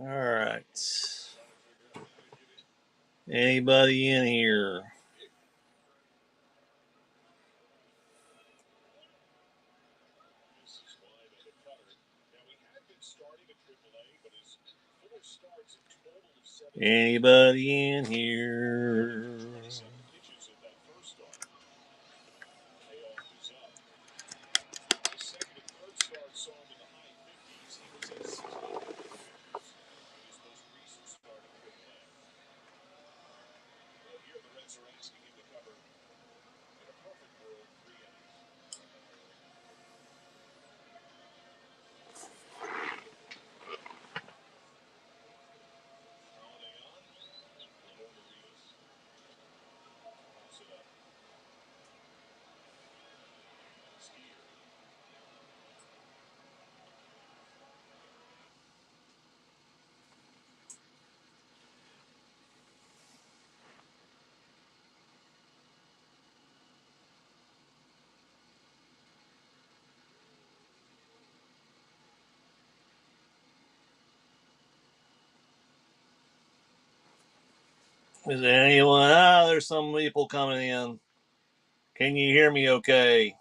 All right. Anybody in here? Anybody in here? Is there anyone? There's some people coming in. Can you hear me okay?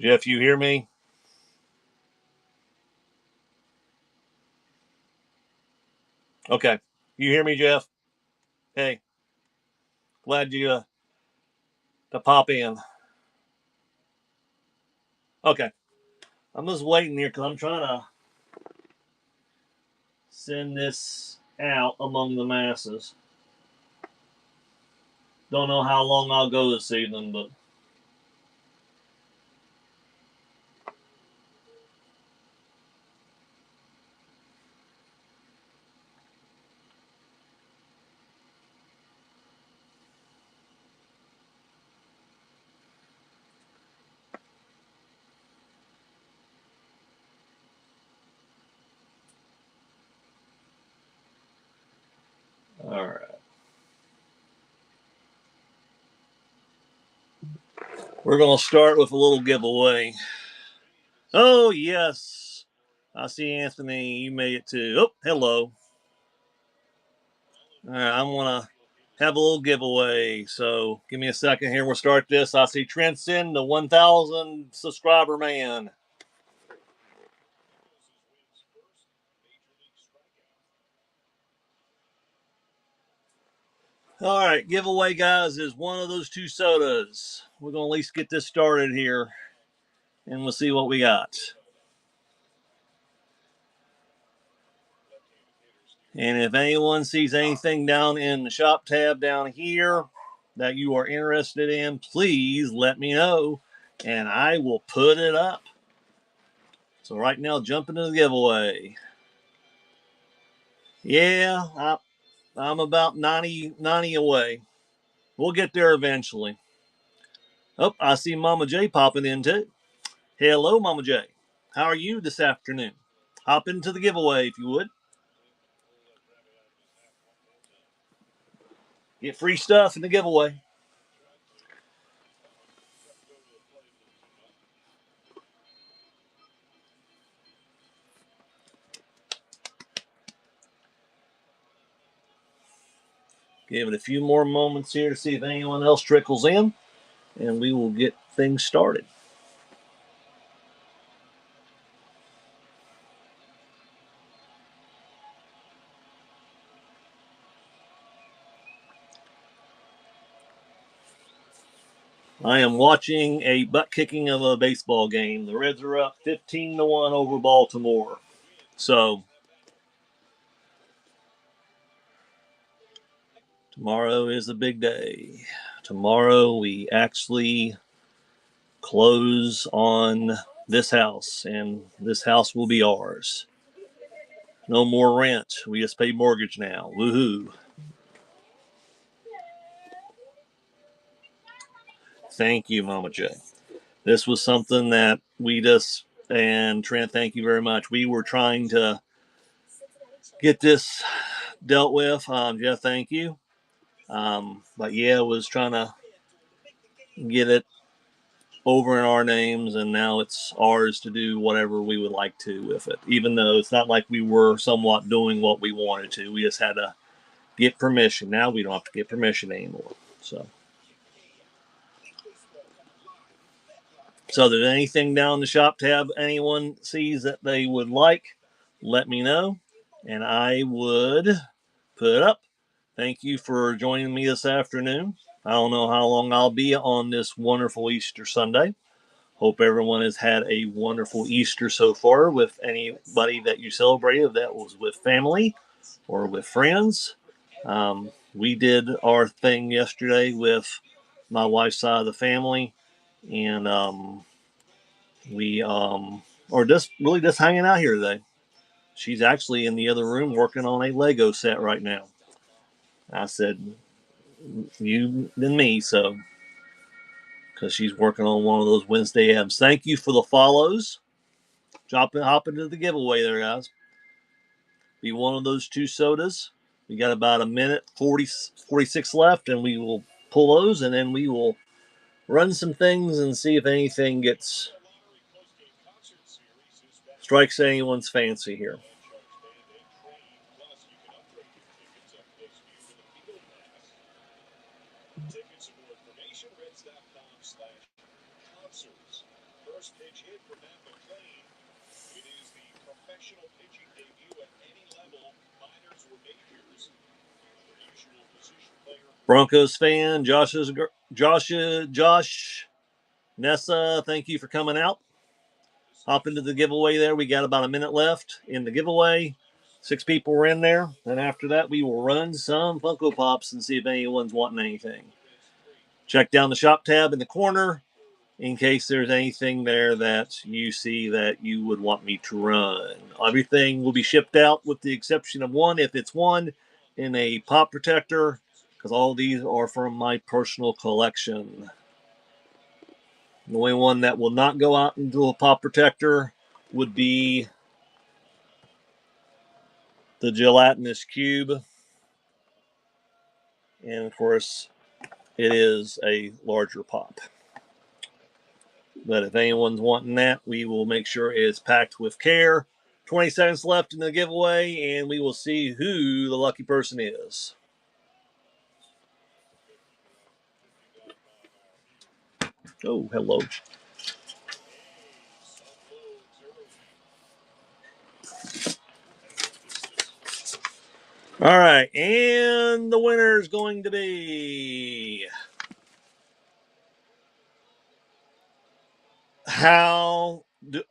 Jeff, you hear me? Okay. You hear me, Jeff? Hey, glad you to pop in. Okay. I'm just waiting here because I'm trying to send this out among the masses. Don't know how long I'll go this evening, but all right. We're going to start with a little giveaway. Oh, yes. I see Anthony. You made it too. Oh, hello. All right. I'm going to have a little giveaway. So give me a second here. We'll start this. I see Transcend, the 1,000 subscriber man. All right. Giveaway, guys, is one of those two sodas. We're going to at least get this started here and we'll see what we got. And if anyone sees anything down in the shop tab down here that you are interested in, please let me know and I will put it up. So right now, jump into the giveaway. Yeah, I'm about 90 away. We'll get there eventually. Oh, I see Mama J popping in too. Hello, Mama J. How are you this afternoon? Hop into the giveaway if you would. Get free stuff in the giveaway. Give it a few more moments here to see if anyone else trickles in, and we will get things started. I am watching a butt kicking of a baseball game. The Reds are up 15-1 over Baltimore. So tomorrow is a big day. Tomorrow we actually close on this house, and this house will be ours. No more rent. We just pay mortgage now. Woohoo. Thank you, Mama J. This was something that we just, and Trent, thank you very much. We were trying to get this dealt with. Jeff, thank you. But yeah, was trying to get it over in our names, and now it's ours to do whatever we would like to with it. Even though it's not like we were somewhat doing what we wanted to, we just had to get permission. Now we don't have to get permission anymore. So if there's anything down the shop tab anyone sees that they would like, let me know, and I would put it up. Thank you for joining me this afternoon. I don't know how long I'll be on this wonderful Easter Sunday. Hope everyone has had a wonderful Easter so far with anybody that you celebrated, if that was with family or with friends. We did our thing yesterday with my wife's side of the family, and we are just hanging out here today. She's actually in the other room working on a Lego set right now. I said, you than me, so because she's working on one of those Wednesday M's. Thank you for the follows. Hop into the giveaway there, guys. Be one of those two sodas. We got about a minute 46 left, and we will pull those, and then we will run some things and see if anything strikes anyone's fancy here. Broncos fan, Josh Nessa, thank you for coming out. Hop into the giveaway there. We got about a minute left in the giveaway. 6 people were in there. And after that, we will run some Funko Pops and see if anyone's wanting anything. Check down the shop tab in the corner in case there's anything there that you see that you would want me to run. Everything will be shipped out with the exception of one, if it's one, in a pop protector, because all these are from my personal collection. The only one that will not go out into a pop protector would be the gelatinous cube. And of course, it is a larger pop. But if anyone's wanting that, we will make sure it's packed with care. 20 seconds left in the giveaway, and we will see who the lucky person is. Oh, hello. All right, and the winner is going to be...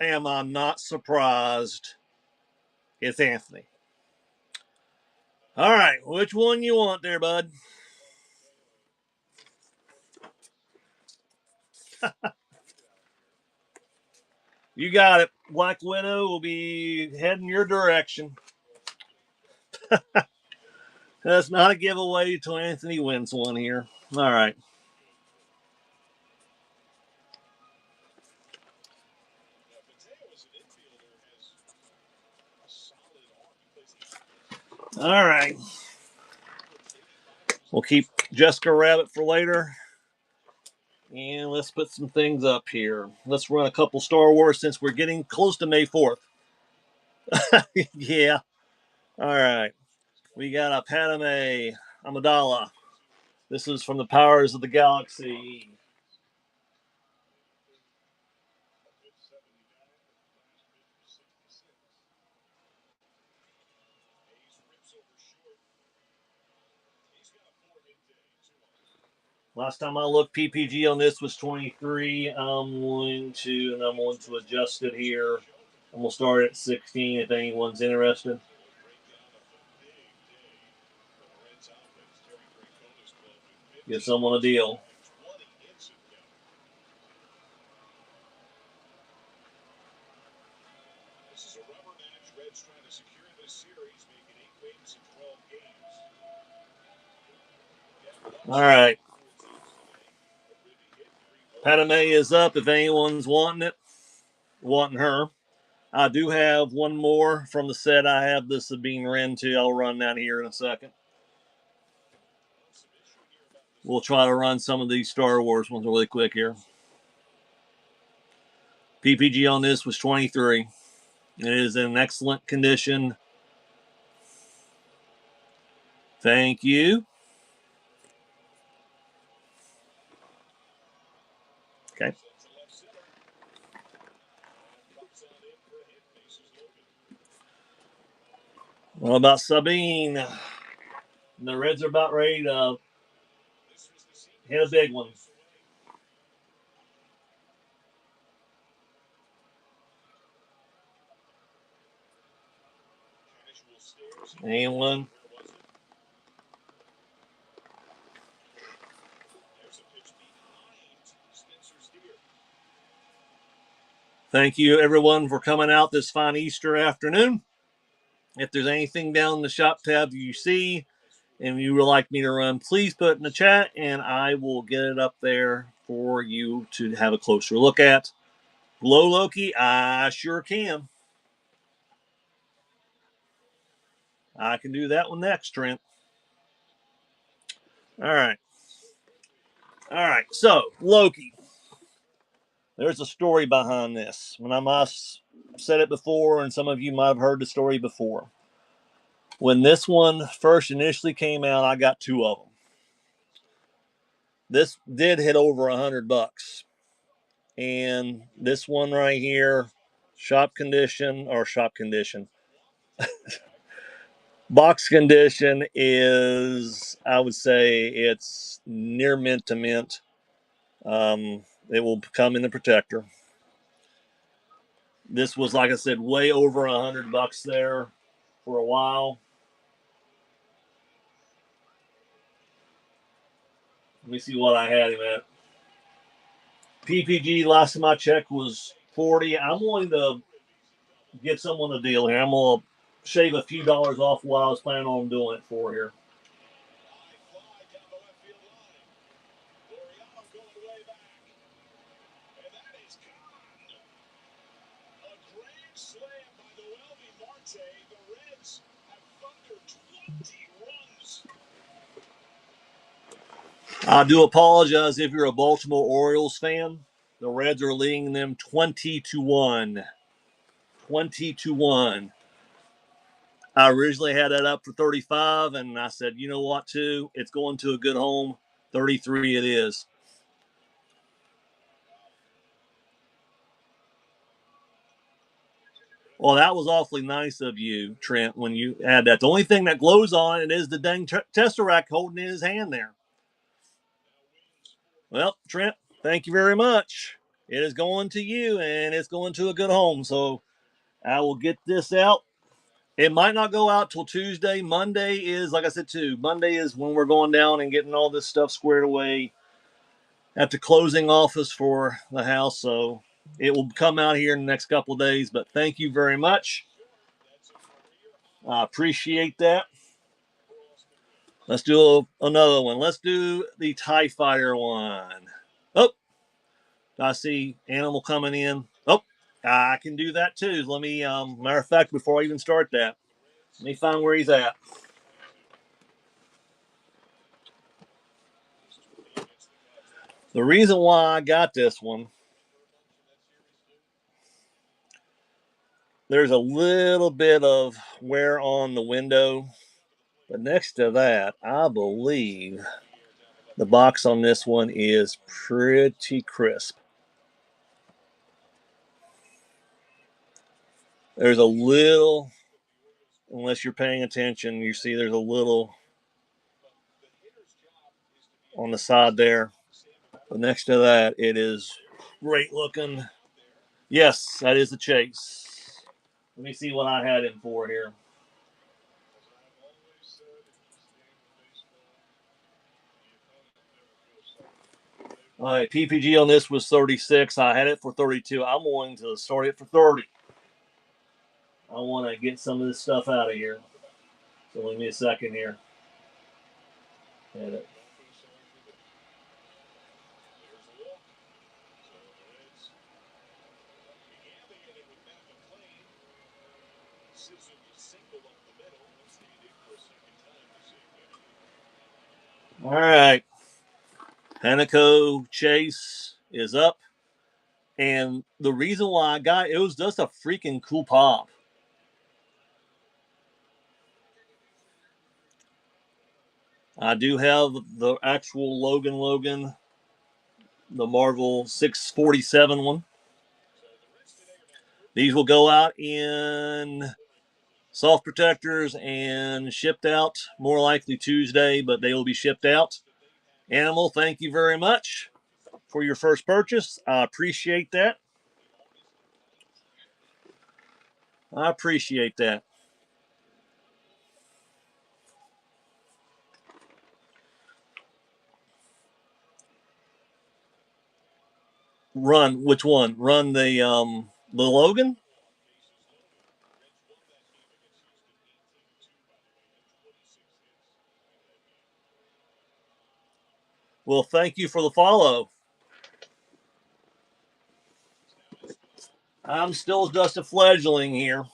am I not surprised? It's Anthony. All right, which one you want there, bud? You got it. Black Widow will be heading your direction. That's not a giveaway until Anthony wins one here. All right. All right. We'll keep Jessica Rabbit for later. And let's put some things up here. Let's run a couple Star Wars since we're getting close to May 4th. Yeah. All right. We got a Padme Amidala. This is from the Powers of the Galaxy. Last time I looked, PPG on this was 23. I'm going to adjust it here. I'm going to start at 16 if anyone's interested. Give someone a deal. All right. Padme is up if anyone's wanting her. I do have one more from the set. I have the Sabine Wren too. I'll run that here in a second. We'll try to run some of these Star Wars ones really quick here. PPG on this was 23. It is in excellent condition. Thank you. Okay. What about Sabine? The Reds are about ready to hit a big one. Anyone? Thank you, everyone, for coming out this fine Easter afternoon. If there's anything down in the shop tab you see and you would like me to run, please put it in the chat and I will get it up there for you to have a closer look at. Glow Loki, I sure can. I can do that one next, Trent. All right. All right. So, Loki. There's a story behind this. When I must said it before, and some of you might have heard the story before. When this one first initially came out, I got two of them. This did hit over $100, and this one right here, shop condition, box condition is, I would say, it's near mint to mint. It will come in the protector. This was, like I said, way over $100 there for a while. Let me see what I had him at. PPG last time I checked was 40. I'm willing to get someone a deal here. I'm gonna shave a few dollars off what I was planning on doing it for here. I do apologize if you're a Baltimore Orioles fan. The Reds are leading them 20-1. 20-1. I originally had that up for 35, and I said, you know what, too? It's going to a good home. 33 it is. Well, that was awfully nice of you, Trent, when you had that. The only thing that glows on it is the dang Tesseract holding in his hand there. Well, Trent, thank you very much. It is going to you, and it's going to a good home. So I will get this out. It might not go out till Tuesday. Monday is, like I said, too. Monday is when we're going down and getting all this stuff squared away at the closing office for the house. So it will come out here in the next couple of days. But thank you very much. I appreciate that. Let's do another one. Let's do the TIE Fighter one. Oh, I see animal coming in. Oh, I can do that too. Let me, matter of fact, before I even start that, let me find where he's at. The reason why I got this one, there's a little bit of wear on the window, but next to that, I believe the box on this one is pretty crisp. There's a little, unless you're paying attention, you see there's a little on the side there. But next to that, it is great looking. Yes, that is the Chase. Let me see what I had him for here. All right, PPG on this was 36. I had it for 32. I'm willing to start it for 30. I want to get some of this stuff out of here. So give me a second here. Had it. All right. Hanako Chase is up. And the reason why I got it was just a freaking cool pop. I do have the actual Logan, the Marvel 647 one. These will go out in soft protectors and shipped out more likely Tuesday, but they will be shipped out. Animal, thank you very much for your first purchase. I appreciate that. I appreciate that. Run which one? Run the Logan? Well, thank you for the follow. I'm still just a fledgling here.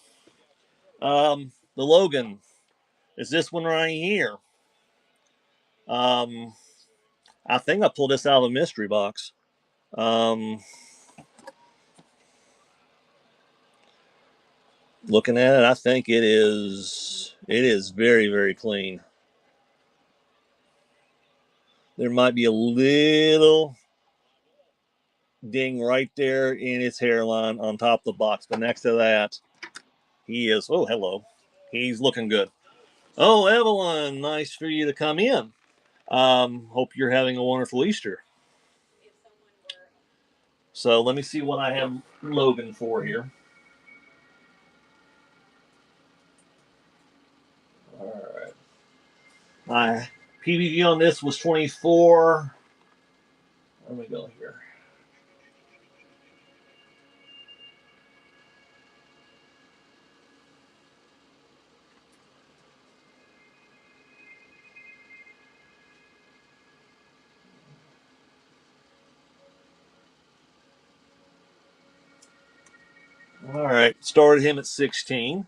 The Logan is this one right here. Um, I think I pulled this out of a mystery box. Um, Looking at it, I think it is. It is very, very clean. There might be a little ding right there in his hairline on top of the box, but next to that, he is. Oh, hello. He's looking good. Oh, Evelyn, nice for you to come in. Hope you're having a wonderful Easter. So let me see what I have Logan for here. All right. My PVG on this was 24. Let me go here. All right. Started him at 16.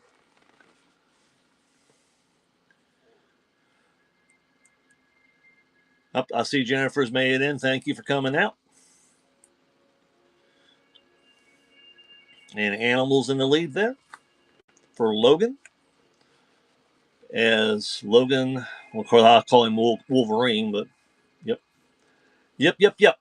I see Jennifer's made it in. Thank you for coming out. And Animals in the lead there for Logan. As Logan, well, of course, I'll call him Wolverine, but yep. Yep.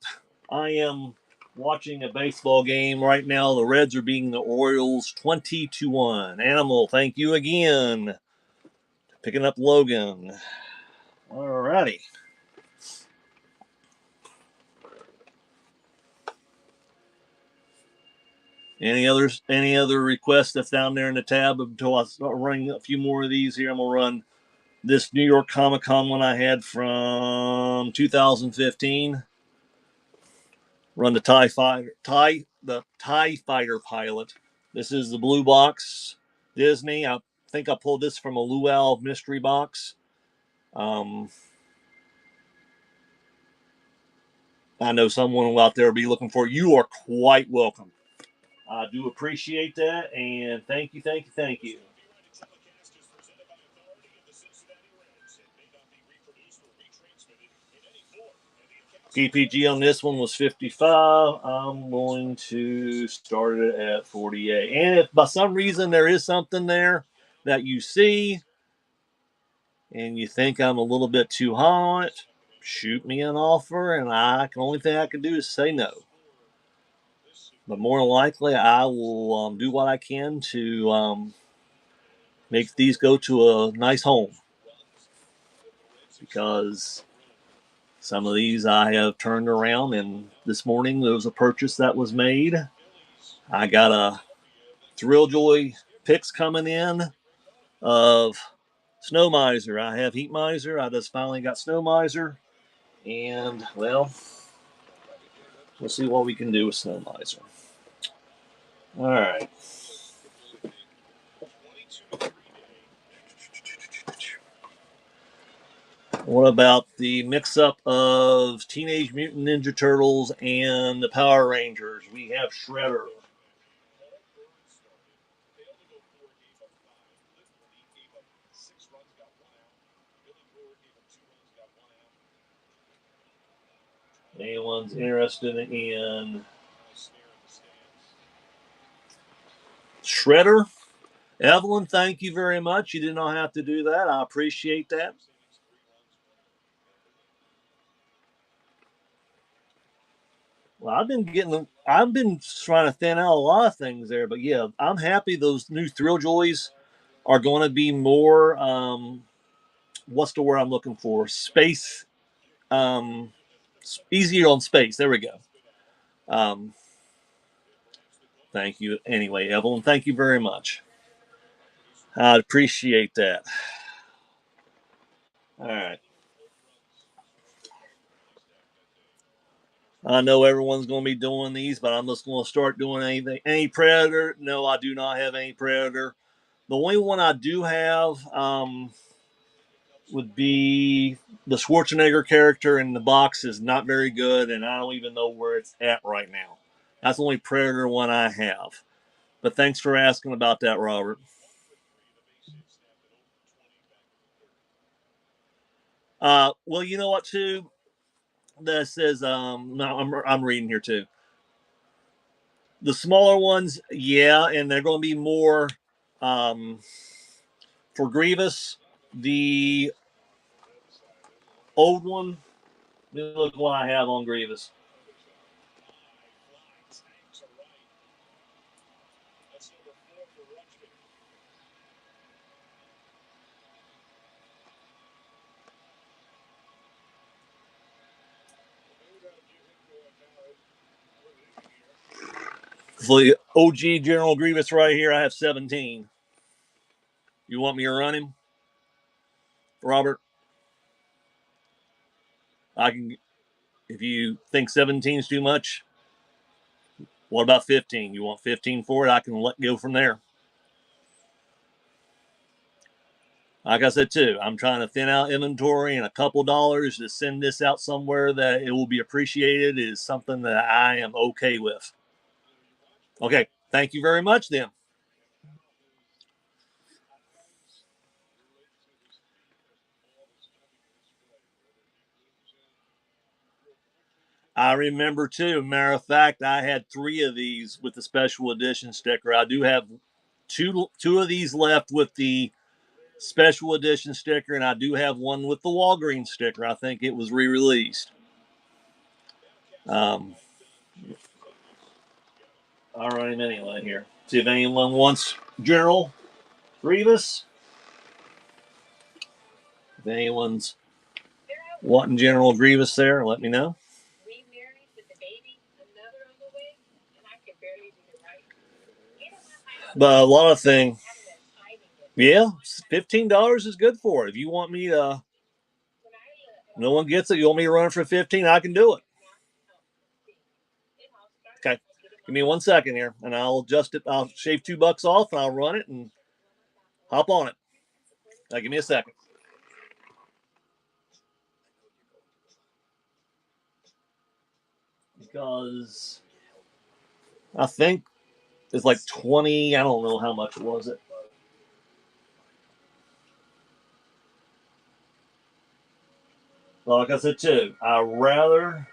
I am watching a baseball game right now. The Reds are beating the Orioles 20-1. Animal, thank you again. Picking up Logan. All righty. Any other requests that's down there in the tab until I start running a few more of these here? I'm gonna run this New York Comic Con one I had from 2015. Run the TIE Fighter pilot. This is the blue box Disney. I think I pulled this from a Luau mystery box. Um, I know someone out there will be looking for it. You are quite welcome. I do appreciate that, and thank you. PPG on this one was 55. I'm going to start it at 48. And if by some reason there is something there that you see and you think I'm a little bit too hot, shoot me an offer, and only thing I can do is say no. But more than likely, I will do what I can to make these go to a nice home, because some of these I have turned around, and this morning there was a purchase that was made. I got a Thrill Joy picks coming in of Snow Miser. I have Heat Miser. I just finally got Snow Miser. And, well, we'll see what we can do with Snow Miser. All right. What about the mix-up of Teenage Mutant Ninja Turtles and the Power Rangers? We have Shredder. Anyone's interested in Shredder? Evelyn, thank you very much. You did not have to do that. I appreciate that. Well, I've been trying to thin out a lot of things there, but yeah, I'm happy those new Thrill Joys are going to be more, what's the word I'm looking for? Space, um, easier on space. There we go. Um, thank you. Anyway, Evelyn, thank you very much. I appreciate that. All right. I know everyone's going to be doing these, but I'm just going to start doing anything. Any Predator? No, I do not have any Predator. The only one I do have would be the Schwarzenegger character in the box is not very good, and I don't even know where it's at right now. That's the only Predator one I have. But thanks for asking about that, Robert. Well, you know what, too? That says, no, I'm reading here, too. The smaller ones, yeah, and they're going to be more um, for Grievous. The old one, look what I have on Grievous. For the OG General Grievous right here, I have 17. You want me to run him, Robert? I can. If you think 17 is too much, what about 15? You want 15 for it? I can let go from there. Like I said too, I'm trying to thin out inventory, and a couple dollars to send this out somewhere that it will be appreciated is something that I am okay with. Okay, thank you very much. Then I remember too. Matter of fact, I had 3 of these with the special edition sticker. I do have two of these left with the special edition sticker, and I do have one with the Walgreens sticker. I think it was re-released. Um, I'll run him anyway here. See if anyone wants General Grievous. If anyone's wanting General Grievous there, let me know. But a lot of things, yeah, $15 is good for it. If you want me to, no one gets it. You want me to run it for 15? I can do it. Okay, give me 1 second here, and I'll adjust it. I'll shave $2 off, and I'll run it and hop on it. Now, give me a second. Because I think it's like 20. I don't know how much it was. It. Well, like I said too, I rather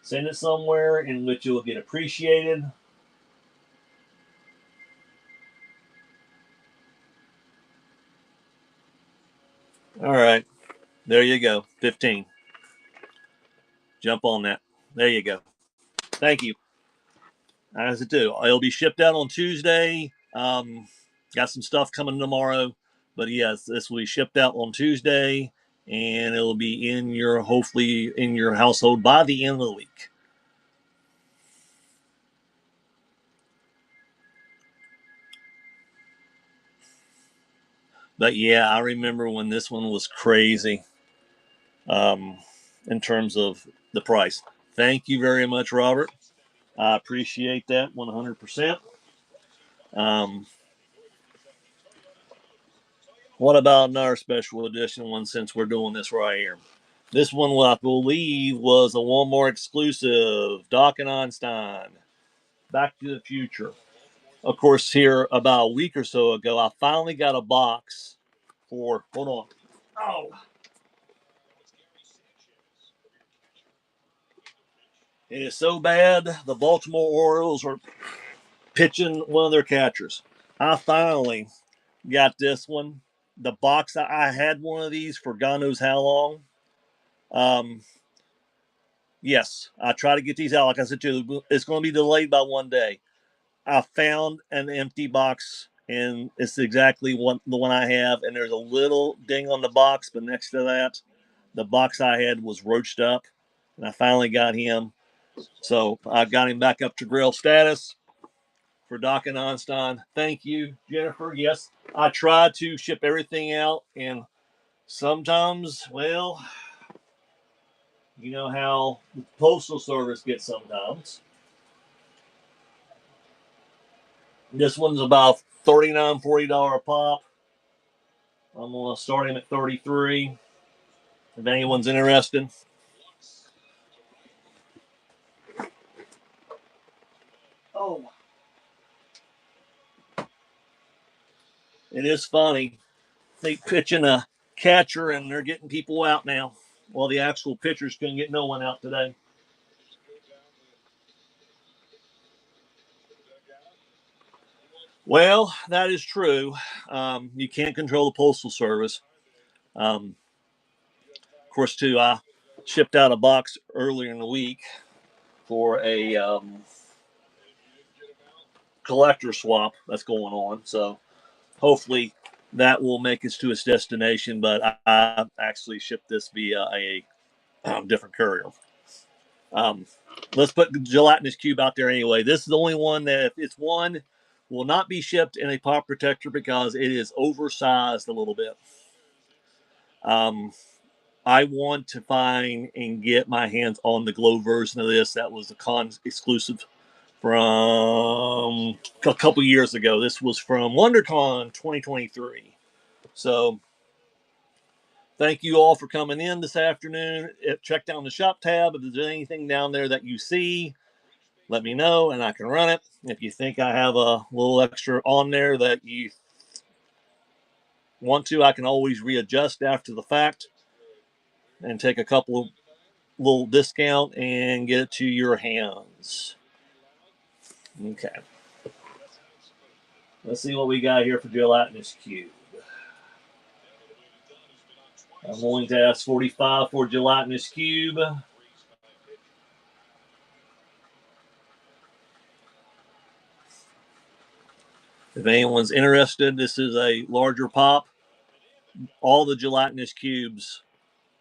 send it somewhere in which it will get appreciated. All right, there you go. 15. Jump on that. There you go. Thank you. As it do, it'll be shipped out on Tuesday. Got some stuff coming tomorrow, but yes, this will be shipped out on Tuesday, and it'll be in your hopefully in your household by the end of the week. But yeah, I remember when this one was crazy um, in terms of the price. Thank you very much, Robert. I appreciate that 100%. Um, what about another special edition one since we're doing this right here? This one, I believe, was a Walmart exclusive. Doc and Einstein, Back to the Future. Of course, here about a week or so ago, I finally got a box for. Hold on. Oh, It is so bad, the Baltimore Orioles are pitching one of their catchers. I finally got this one. The box, I had one of these for God knows how long. Yes, I try to get these out. Like I said to you, it's going to be delayed by one day. I found an empty box, and it's exactly the one I have. And there's a little ding on the box, but next to that, the box I had was roached up, and I finally got him. So I got him back up to grill status for Doc and Einstein. Thank you, Jennifer. Yes, I try to ship everything out, and sometimes, well, you know how the postal service gets sometimes. This one's about $39, $40 a pop. I'm gonna start him at 33. If anyone's interested. Oh, it is funny. They pitching a catcher and they're getting people out now. Well, the actual pitchers couldn't get no one out today. Well, that is true. You can't control the postal service. Of course, too, I shipped out a box earlier in the week for a collector swap that's going on. So hopefully that will make it to its destination. But I actually shipped this via a different courier. Um, let's put the gelatinous cube out there anyway. This is the only one that if it's one will not be shipped in a pop protector because it is oversized a little bit. Um, I want to find and get my hands on the glow version of this. That was a con exclusive from a couple years ago. This was from WonderCon 2023. So thank you all for coming in this afternoon. Check down the shop tab. If there's anything down there that you see, let me know and I can run it. If you think I have a little extra on there that you want to, I can always readjust after the fact and take a couple of little discount and get it to your hands. Okay. Let's see what we got here for gelatinous cube. I'm going to ask 45 for gelatinous cube. If anyone's interested, this is a larger pop. All the gelatinous cubes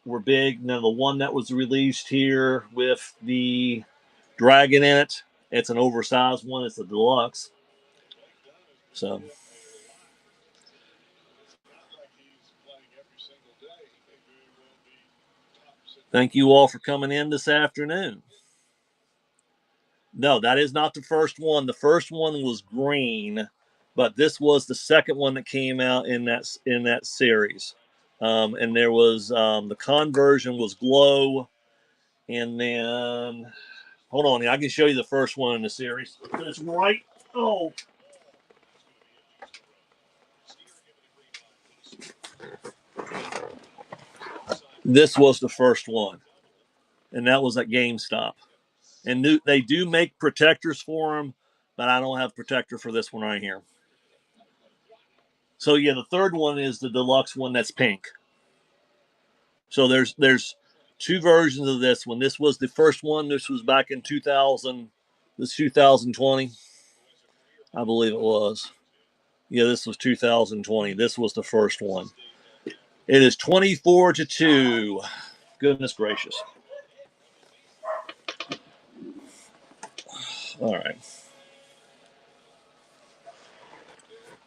were big. Now the one that was released here with the dragon in it, it's an oversized one. It's a deluxe. So thank you all for coming in this afternoon. No, that is not the first one. The first one was green, but this was the second one that came out in that series. And there was the conversion was glow, and then hold on, I can show you the first one in the series. It's right. Oh, this was the first one, and that was at GameStop. And they do make protectors for them, but I don't have protector for this one right here. So yeah, the third one is the deluxe one that's pink. So there's two versions of this one. This was the first one. This was back in 2000. This 2020, I believe it was. Yeah, this was 2020. This was the first one. It is 24-2. Goodness gracious. All right.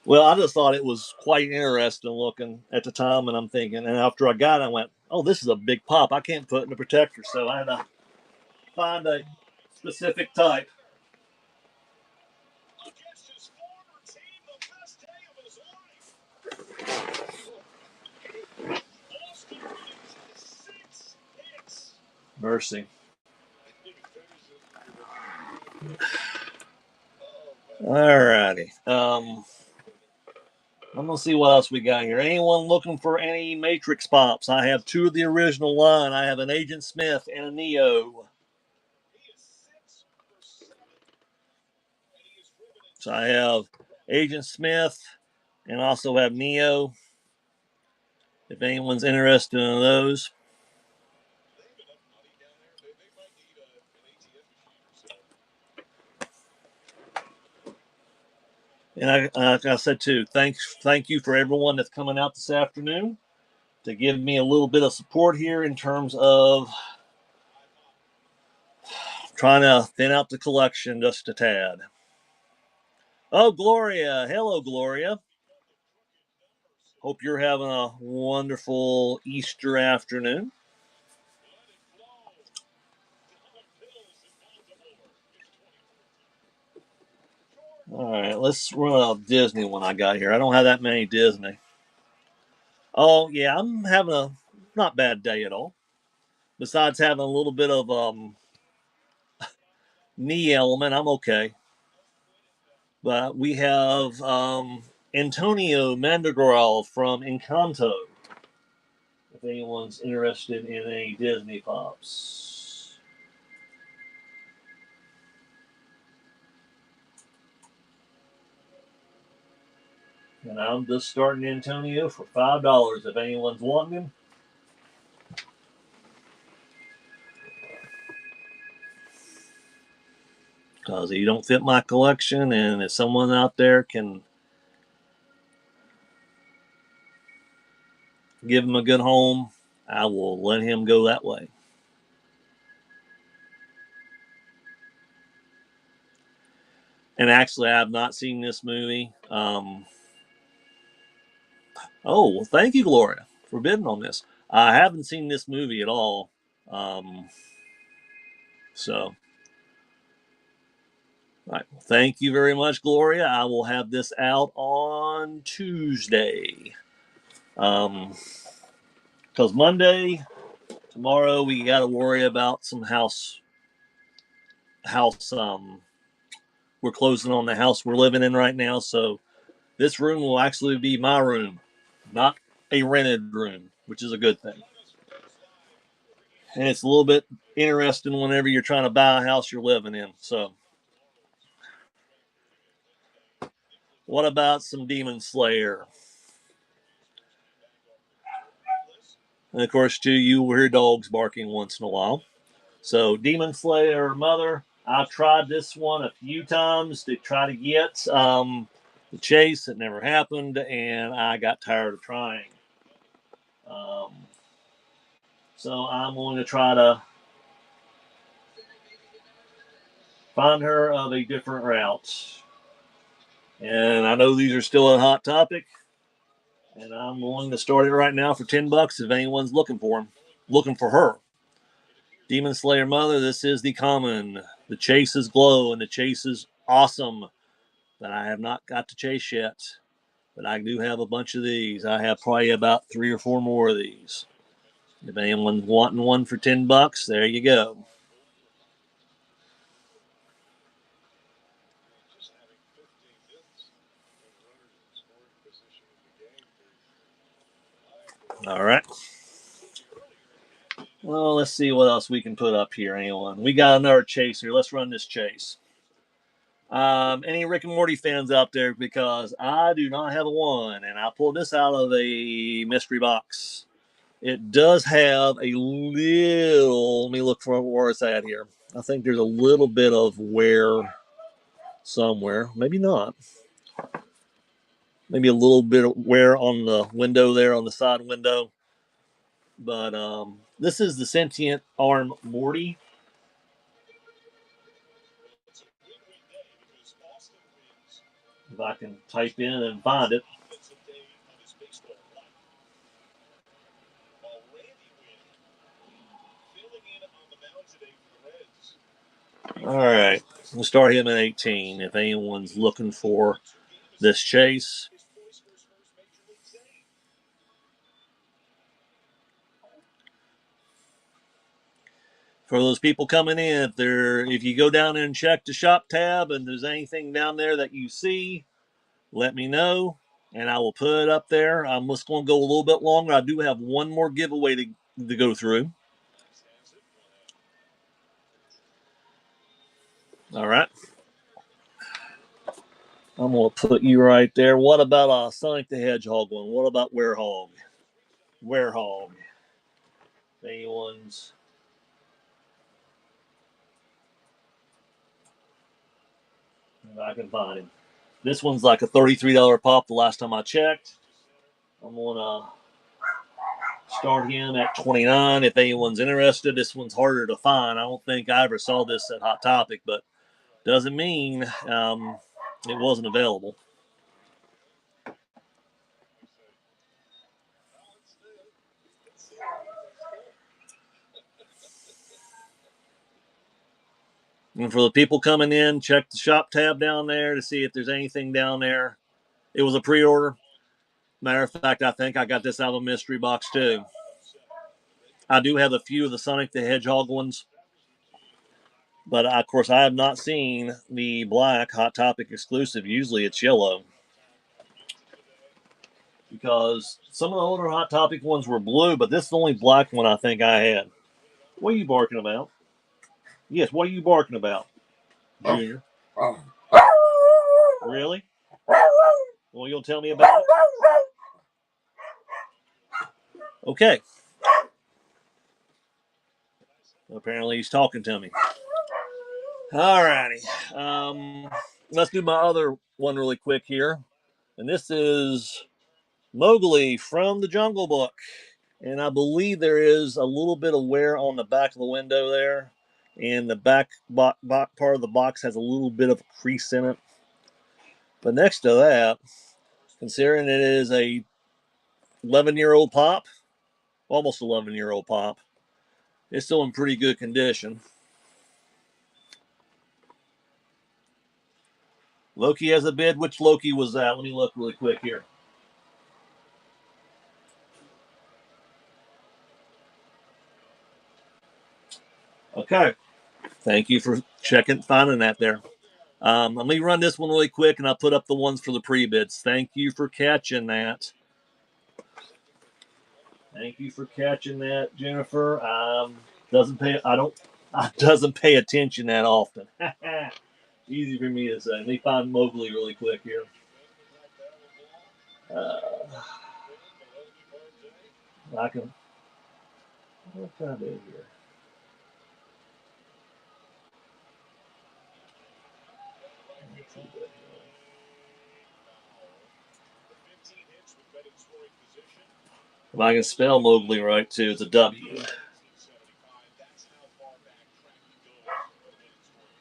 Well, I just thought it was quite interesting looking at the time, and I'm thinking, and after I got it, I went, "Oh, this is a big pop. I can't put it in a protector," so I had to find a specific type. Mercy. All righty. I'm gonna see what else we got here. Anyone looking for any Matrix pops? I have two of the original line. I have an Agent Smith and a Neo. So I have Agent Smith and also have Neo. If anyone's interested in those. And like I said too, thank you for everyone that's coming out this afternoon to give me a little bit of support here in terms of trying to thin out the collection just a tad. Oh, Gloria. Hello, Gloria. Hope you're having a wonderful Easter afternoon. All right, let's run a Disney one I got here. I don't have that many Disney. Oh, yeah, I'm having a not bad day at all. Besides having a little bit of knee element, I'm okay. But we have Antonio Mandergral from Encanto. If anyone's interested in any Disney pops. And I'm just starting Antonio for $5 if anyone's wanting him. Because he don't fit my collection, and if someone out there can give him a good home, I will let him go that way. And actually, I have not seen this movie. Oh, well, thank you, Gloria, for bidding on this. I haven't seen this movie at all. Um, so, all right. Thank you very much, Gloria. I will have this out on Tuesday. Because Monday, tomorrow, we got to worry about some house. We're closing on the house we're living in right now, so this room will actually be my room, not a rented room, which is a good thing. And it's a little bit interesting whenever you're trying to buy a house you're living in. So, what about some Demon Slayer? And of course, too, you will hear dogs barking once in a while. So, Demon Slayer Mother, I've tried this one a few times to try to get the chase. It never happened, and I got tired of trying. Um, so, I'm going to try to find her of a different route. And I know these are still a hot topic, and I'm willing to start it right now for $10 if anyone's looking for him, looking for her. Demon Slayer Mother, this is the common. The chase is glow, and the chase is awesome. But I have not got to chase yet. But I do have a bunch of these. I have probably about 3 or 4 more of these. If anyone's wanting one for $10, there you go. All right. Well, let's see what else we can put up here. Anyone? We got another chase here. Let's run this chase. Any Rick and Morty fans out there? Because I do not have a one, and I pulled this out of a mystery box. It does have a little. Let me look for where it's at here. I think there's a little bit of wear somewhere. Maybe not. Maybe a little bit of wear on the window there, on the side window. But this is the sentient arm Morty. If I can type in and find it. All right. We'll start him at 18 if anyone's looking for this chase. For those people coming in, if you go down and check the shop tab and there's anything down there that you see, let me know and I will put it up there. I'm just going to go a little bit longer. I do have one more giveaway to go through. All right. I'm going to put you right there. What about Sonic the Hedgehog one? What about Werehog? Werehog. Anyone's. If I can find him. This one's like a $33 pop the last time I checked. I'm going to start him at 29 if anyone's interested. This one's harder to find. I don't think I ever saw this at Hot Topic, but doesn't mean it wasn't available. And for the people coming in, check the shop tab down there to see if there's anything down there. It was a pre-order. Matter of fact, I think I got this out of a mystery box too. I do have a few of the Sonic the Hedgehog ones, but of course I have not seen the black Hot Topic exclusive. Usually it's yellow, because some of the older Hot Topic ones were blue, but this is the only black one I think I had. What are you barking about? Yes, what are you barking about, Junior? Really? Well, you'll tell me about it? Okay. Apparently he's talking to me. Alrighty. Let's do my other one really quick here. And this is Mowgli from the Jungle Book. And I believe there is a little bit of wear on the back of the window there. And the back part of the box has a little bit of a crease in it. But next to that, considering it is a 11-year-old pop, almost 11-year-old pop, it's still in pretty good condition. Loki has a bid. Which Loki was that? Let me look really quick here. Okay. Thank you for finding that there. Let me run this one really quick, and I'll put up the ones for the pre-bids. Thank you for catching that. Thank you for catching that, Jennifer. Doesn't pay attention that often. Easy for me to say. Let me find Mowgli really quick here. What can I do here? If I can spell Mowgli right too, it's a W.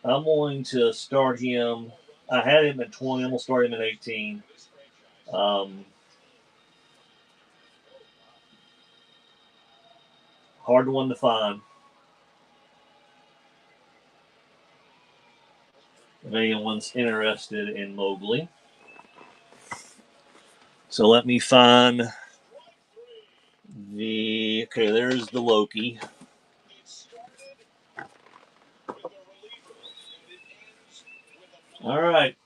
I'm going to start him. I had him at 20. I'm going to start him at 18. Hard one to find. If anyone's interested in Mowgli. So let me find okay, there's the Loki. All right.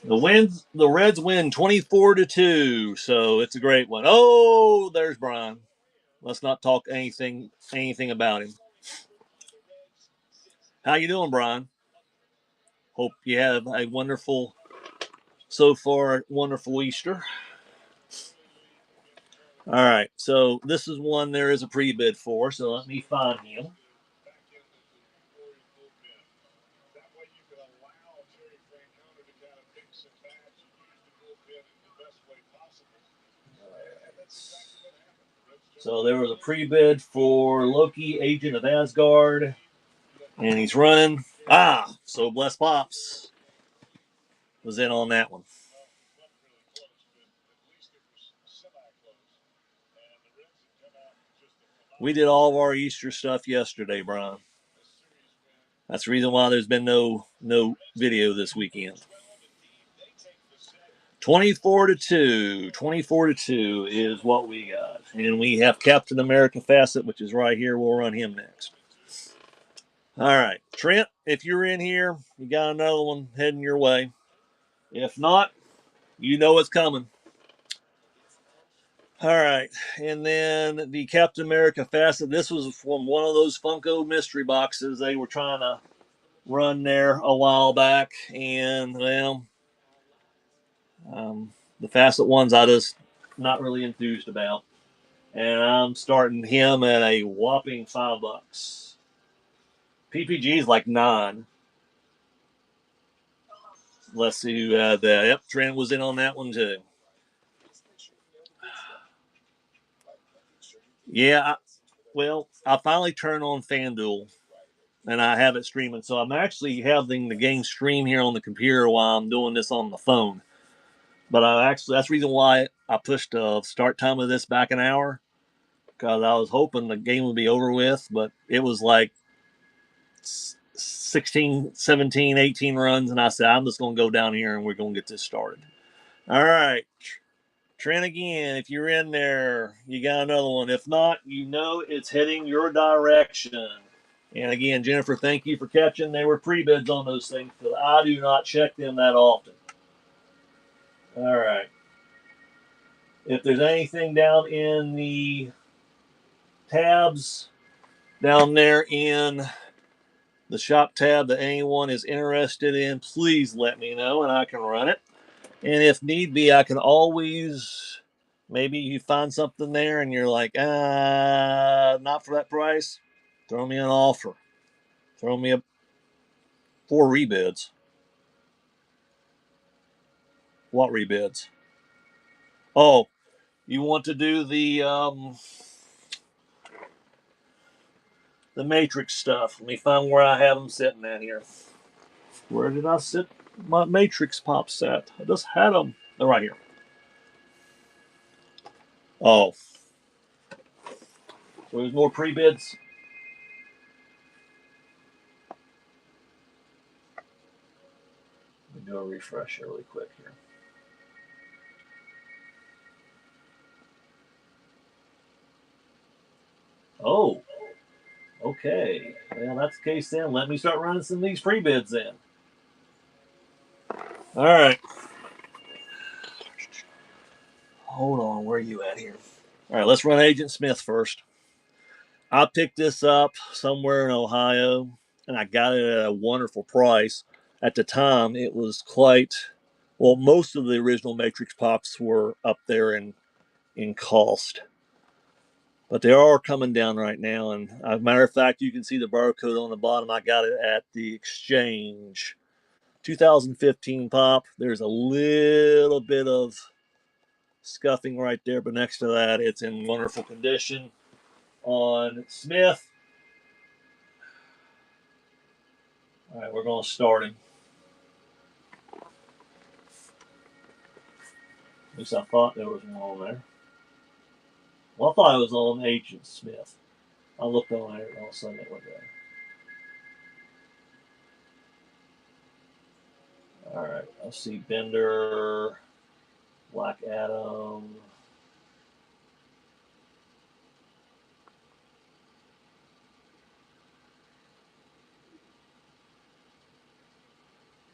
The Reds win 24-2, so it's a great one. Oh, there's Brian. Let's not talk anything about him. How you doing, Brian? Hope you have a wonderful Easter. All right, so this is one there is a pre-bid for, so let me find him. So there was a pre-bid for Loki, Agent of Asgard, and he's running. So Bless Pops was in on that one. We did all of our Easter stuff yesterday, Brian. That's the reason why there's been no video this weekend. 24-2. 24-2 is what we got. And we have Captain America Facet, which is right here. We'll run him next. All right. Trent, if you're in here, you got another one heading your way. If not, you know it's coming. All right. And then the Captain America Facet. This was from one of those Funko mystery boxes. They were trying to run there a while back, and well, the Facet ones I just not really enthused about, and I'm starting him at a whopping $5. PPG is like 9. Let's see who had that. Yep, Trent was in on that one too. Yeah, I finally turned on FanDuel and I have it streaming. So I'm actually having the game stream here on the computer while I'm doing this on the phone. But that's the reason why I pushed the start time of this back an hour, because I was hoping the game would be over with, but it was like 16, 17, 18 runs, and I said, I'm just going to go down here and we're going to get this started. All right. Trent, again, if you're in there, you got another one. If not, you know it's heading your direction. And again, Jennifer, thank you for catching. They were pre-bids on those things because I do not check them that often. All right. If there's anything down in the tabs down there in the shop tab that anyone is interested in, please let me know and I can run it. And if need be, I can always, maybe you find something there and you're like, not for that price, throw me an offer. Throw me 4 rebids. What rebids? Oh, you want to do the Matrix stuff. Let me find where I have them sitting at here. Where did I sit my Matrix pop set? I just had them. They're right here. Oh, so there's more pre-bids. Let me do a refresh here really quick here. Oh, okay. Well, that's the case then. Let me start running some of these pre-bids then. All right. Hold on. Where are you at here? All right, let's run Agent Smith first. I picked this up somewhere in Ohio, and I got it at a wonderful price. At the time, it was most of the original Matrix Pops were up there in cost. But they are coming down right now. And as a matter of fact, you can see the barcode on the bottom. I got it at the exchange. 2015 Pop. There's a little bit of scuffing right there, but next to that, it's in wonderful condition. On Smith, all right, we're going to start him. At least I thought there was one on there. Well, I thought it was on Agent Smith. I looked on there and all of a sudden it went there. All right, I see Bender, Black Adam.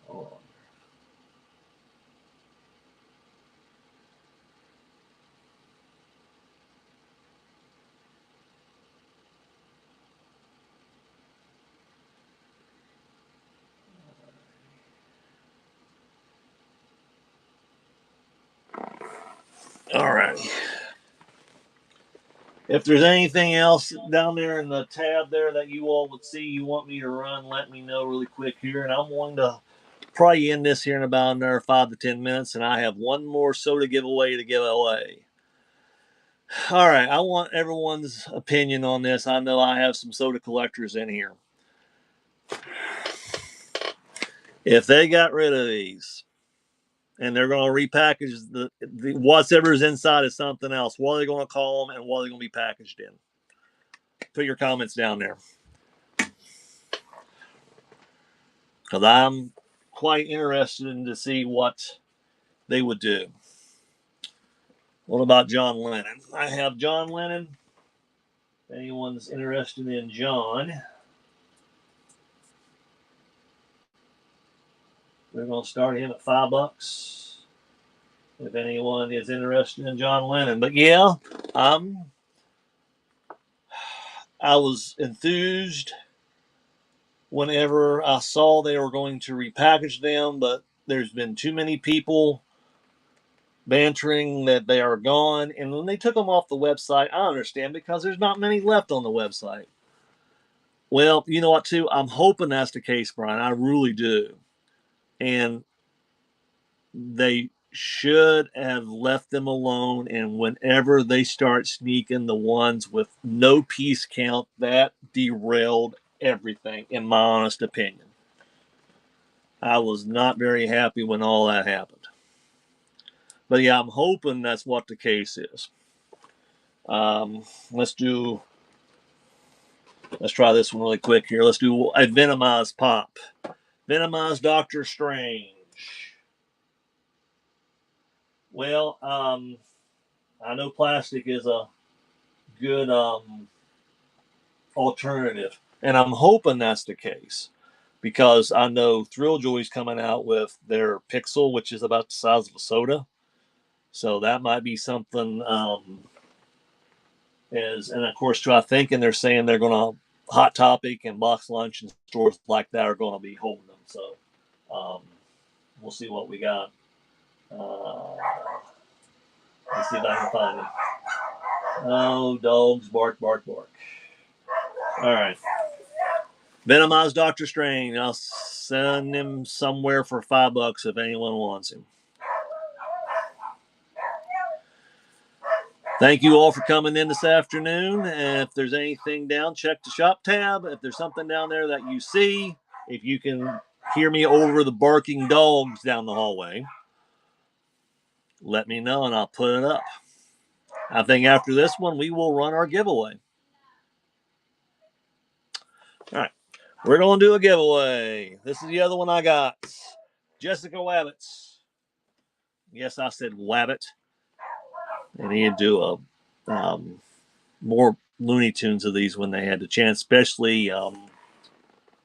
Hold on. All right. If there's anything else down there in the tab there that you all would see you want me to run, let me know really quick here. And I'm going to probably end this here in about another 5 to 10 minutes. And I have one more soda giveaway to give away. All right. I want everyone's opinion on this. I know I have some soda collectors in here. If they got rid of these and they're going to repackage the whatever's inside is something else, what are they going to call them and what are they going to be packaged in? Put your comments down there. Because I'm quite interested in to see what they would do. What about John Lennon? I have John Lennon. If anyone's interested in John, we're going to start him at $5. If anyone is interested in John Lennon, but yeah, I was enthused whenever I saw they were going to repackage them, but there's been too many people bantering that they are gone. And when they took them off the website, I understand because there's not many left on the website. Well, you know what, too? I'm hoping that's the case, Brian. I really do. And they should have left them alone. And whenever they start sneaking the ones with no piece count, that derailed everything, in my honest opinion. I was not very happy when all that happened. But yeah, I'm hoping that's what the case is. Let's try this one really quick here. Let's do a Venomized Pop. Venomized Doctor Strange. Well, I know plastic is a good alternative, and I'm hoping that's the case because I know Thrilljoy's coming out with their Pixel, which is about the size of a soda. So that might be something. And of course, I think, and they're saying they're going to Hot Topic and Box Lunch and stores like that are going to be holding them. So we'll see what we got. Let's see if I can find it. Oh, dogs bark, bark, bark. All right. Venomized Doctor Strange. I'll send him somewhere for $5 if anyone wants him. Thank you all for coming in this afternoon. And if there's anything down, check the shop tab. If there's something down there that you see, if you can hear me over the barking dogs down the hallway, let me know and I'll put it up. I think after this one, we will run our giveaway. All right. We're going to do a giveaway. This is the other one I got. Jessica Wabbit. Yes, I said Wabbit. And he'd do a more Looney Tunes of these when they had the chance, especially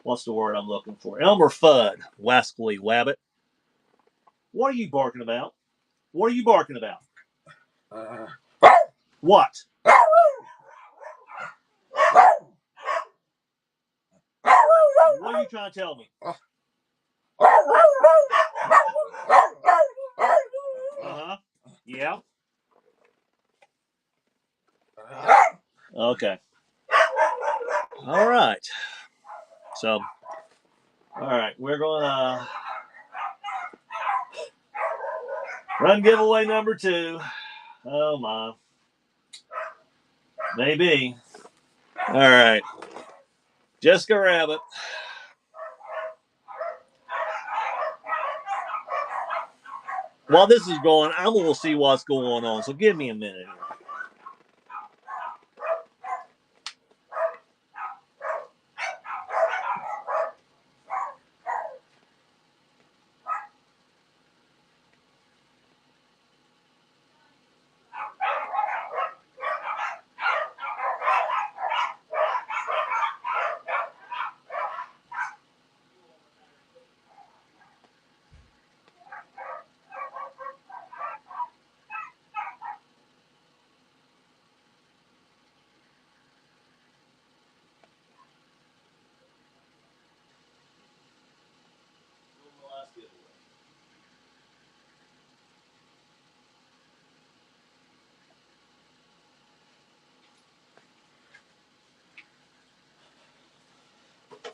what's the word I'm looking for? Elmer Fudd, Wascally Wabbit. What are you barking about? What are you barking about? What? What are you trying to tell me? Uh-huh. Yeah. Okay. All right. So, all right, we're going to run giveaway number 2. Oh, my. Maybe. All right. Jessica Rabbit. While this is going, I'm going to see what's going on. So give me a minute here.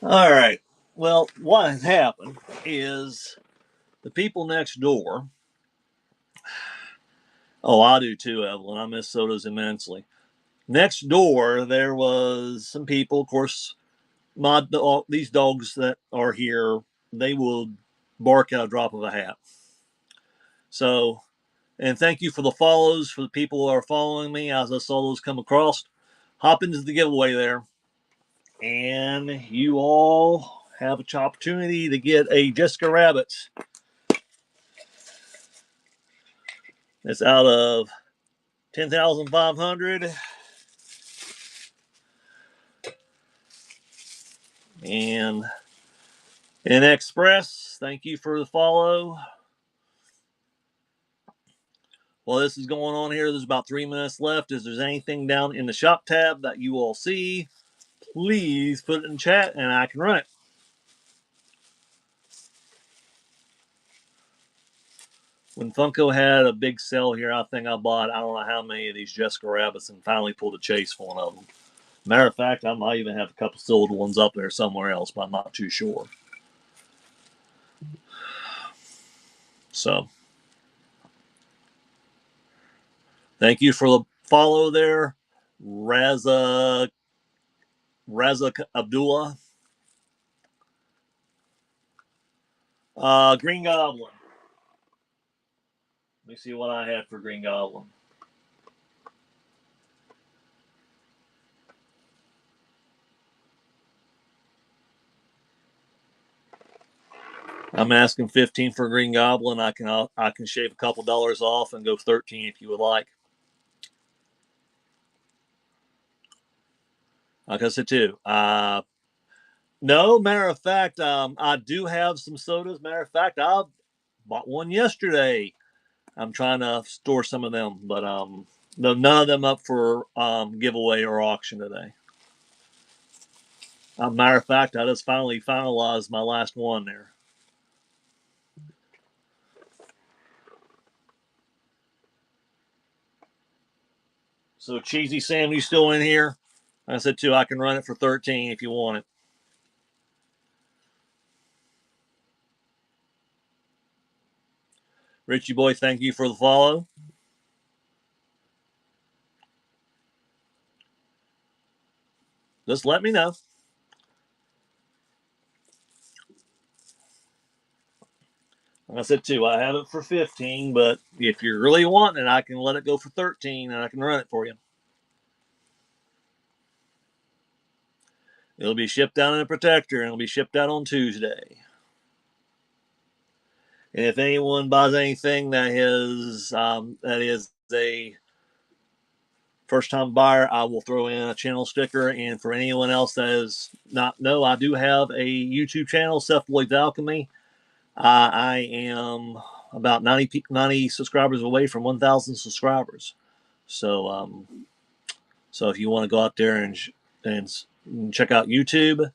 All right. Well, what has happened is the people next door. Oh, I do too, Evelyn. I miss sodas immensely. Next door, there was some people. Of course, these dogs that are here, they will bark at a drop of a hat. So, and thank you for the follows for the people who are following me as I saw those come across. Hop into the giveaway there, and you all have an opportunity to get a Jessica Rabbit. It's out of 10,500. And in Express, thank you for the follow. While this is going on here, there's about 3 minutes left. If there's anything down in the shop tab that you all see, please put it in chat and I can run it. When Funko had a big sale here, I think I bought I don't know how many of these Jessica Rabbits and finally pulled a chase for one of them. Matter of fact, I might even have a couple sold ones up there somewhere else, but I'm not too sure. So, thank you for the follow there, Raza Abdullah. Green Goblin. Let me see what I had for Green Goblin. I'm asking 15 for Green Goblin. I can shave a couple dollars off and go 13 if you would like. Like I said too. No, matter of fact, I do have some sodas. Matter of fact, I bought one yesterday. I'm trying to store some of them, but no, none of them up for giveaway or auction today. Matter of fact, I just finally finalized my last one there. So Cheesy Sam, you still in here? I said too, I can run it for 13 if you want it. Richie boy, thank you for the follow. Just let me know. Like I said too, I have it for 15, but if you're really wanting it, I can let it go for 13 and I can run it for you. It'll be shipped out in a protector and it'll be shipped out on Tuesday. And if anyone buys anything that is a first time buyer, I will throw in a channel sticker. And for anyone else that is not know, I do have a YouTube channel, Seth Lloyd's Alchemy. I am about 90 subscribers away from 1,000 subscribers. So so if you want to go out there and check out YouTube,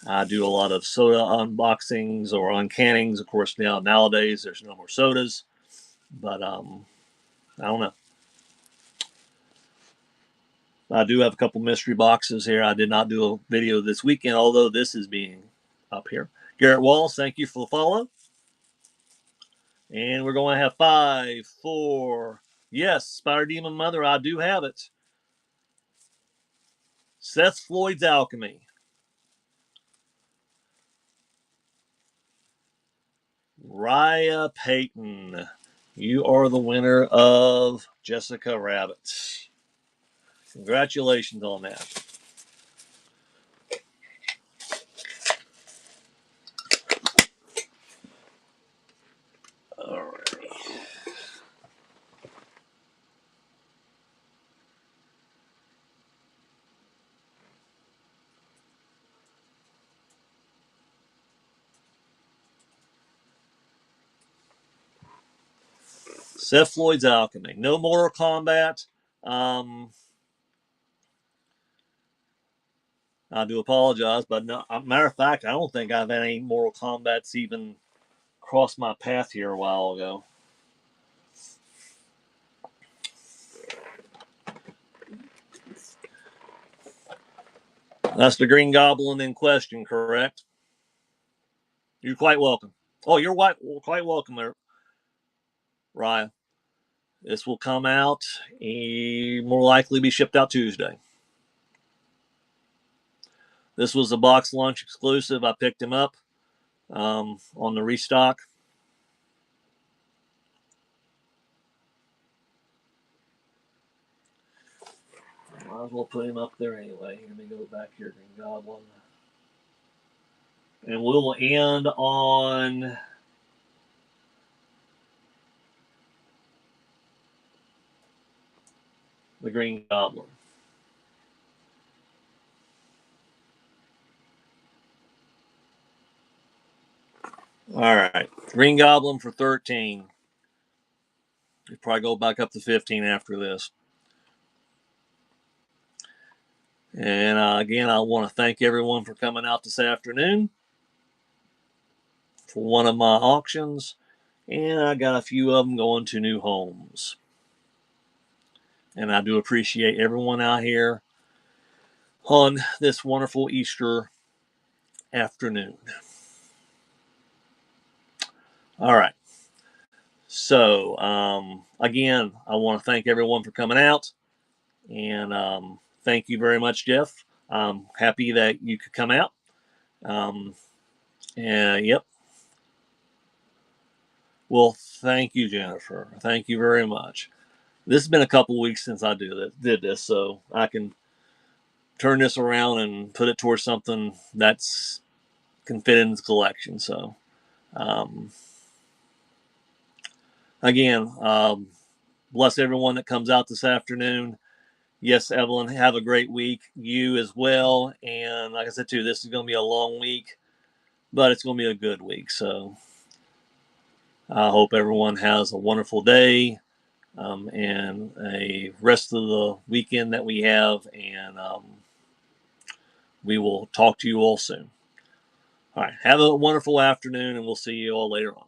I do a lot of soda unboxings or uncannings. Of course, nowadays there's no more sodas, but I don't know. I do have a couple mystery boxes here. I did not do a video this weekend, although this is being up here. Garrett Walls, thank you for the follow. And we're going to have 5, 4. Yes, Spider Demon Mother, I do have it. Seth Floyd's Alchemy. Raya Payton, you are the winner of Jessica Rabbit. Congratulations on that. All right. Seth Floyd's Alchemy. No Mortal Kombat. I do apologize, but no, matter of fact, I don't think I've had any Mortal Kombat's even crossed my path here a while ago. That's the Green Goblin in question, correct? You're quite welcome. Oh, you're quite welcome there, Raya. This will come out, more likely be shipped out Tuesday. This was a box lunch exclusive. I picked him up on the restock. Might as well put him up there anyway. Let me go back here, Green Goblin. And we'll end on the Green Goblin. All right. Green Goblin for 13. You'll probably go back up to 15 after this. And again, I want to thank everyone for coming out this afternoon for one of my auctions. And I got a few of them going to new homes. And I do appreciate everyone out here on this wonderful Easter afternoon. All right. So, again, I want to thank everyone for coming out. And thank you very much, Jeff. I'm happy that you could come out. And yep. Well, thank you, Jennifer. Thank you very much. This has been a couple weeks since I did this, so I can turn this around and put it towards something that's can fit in the collection. So, um, again, bless everyone that comes out this afternoon. Yes, Evelyn, have a great week. You as well. And like I said, too, this is going to be a long week, but it's going to be a good week. So I hope everyone has a wonderful day and a rest of the weekend that we have. And we will talk to you all soon. All right. Have a wonderful afternoon, and we'll see you all later on.